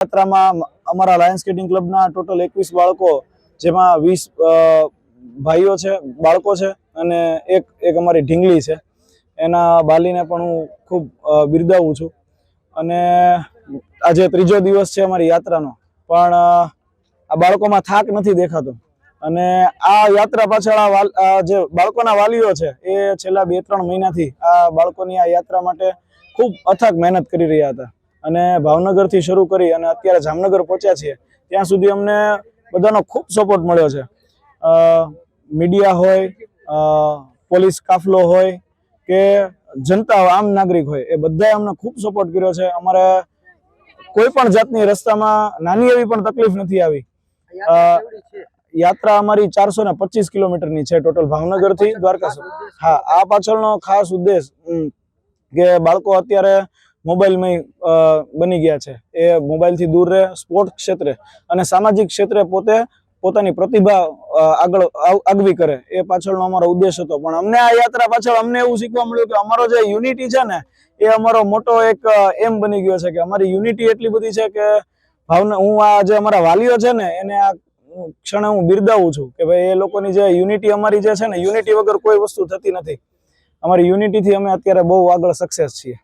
યાત્રામાં અમારા Lions skating ક્લબના total 21 બાળકો, જેમાં 20 ભાઈઓ છે, બાળકો છે અને એક અમારી ઢીંગલી છે, એના બાલીને પણ હું ખૂબ બિરદાવું છું. અને આજે ત્રીજો દિવસ છે અમારી યાત્રાનો, પણ આ બાળકોમાં થાક નથી દેખાતો. અને આ યાત્રા પાછળ જે બાળકોના વાલીઓ છે એ છેલ્લા 2-3 મહિનાથી આ બાળકોની આ યાત્રા માટે ખૂબ અથાગ મહેનત કરી રહ્યા હતા. અને ભાવનગરથી શરૂ કરી અને અત્યારે જામનગર પહોંચ્યા છીએ, ત્યાં સુધી અમને બધાનો ખૂબ સપોર્ટ મળ્યો છે. મીડિયા હોય, પોલીસ કાફલો હોય કે જનતા, આમ નાગરિક હોય, એ બધાએ અમને ખૂબ સપોર્ટ કર્યો છે. અમારે કોઈ પણ જાતની રસ્તામાં નાની એવી પણ તકલીફ નથી આવી. યાત્રા અમારી 425 કિલોમીટરની છે ટોટલ, ભાવનગર થી દ્વારકા સુધી. હા, આ પાછળનો ખાસ ઉદ્દેશ કે બાળકો અત્યારે મોબાઈલમાં બની ગયા છે, એ મોબાઈલથી દૂર રહે, સ્પોર્ટ ક્ષેત્રે અને સામાજિક ક્ષેત્રે પોતાની પ્રતિભા આગવી કરે, એ પાછળનો અમારો ઉદ્દેશ હતો. પણ અમને આ યાત્રા પાછળ અમને એવું શીખવા મળ્યું કે અમારો જે યુનિટી છે ને, એ અમારો મોટો એક એમ બની ગયો છે કે અમારી યુનિટી એટલી બધી છે કે હું આ જે અમારા વાલીઓ છે ને, એને આ ક્ષણે હું બિરદાવું છું કે ભાઈ, એ લોકોની જે યુનિટી અમારી જે છે ને, યુનિટી વગર કોઈ વસ્તુ થતી નથી. અમારી યુનિટીથી અમે અત્યારે બહુ આગળ સક્સેસ છીએ.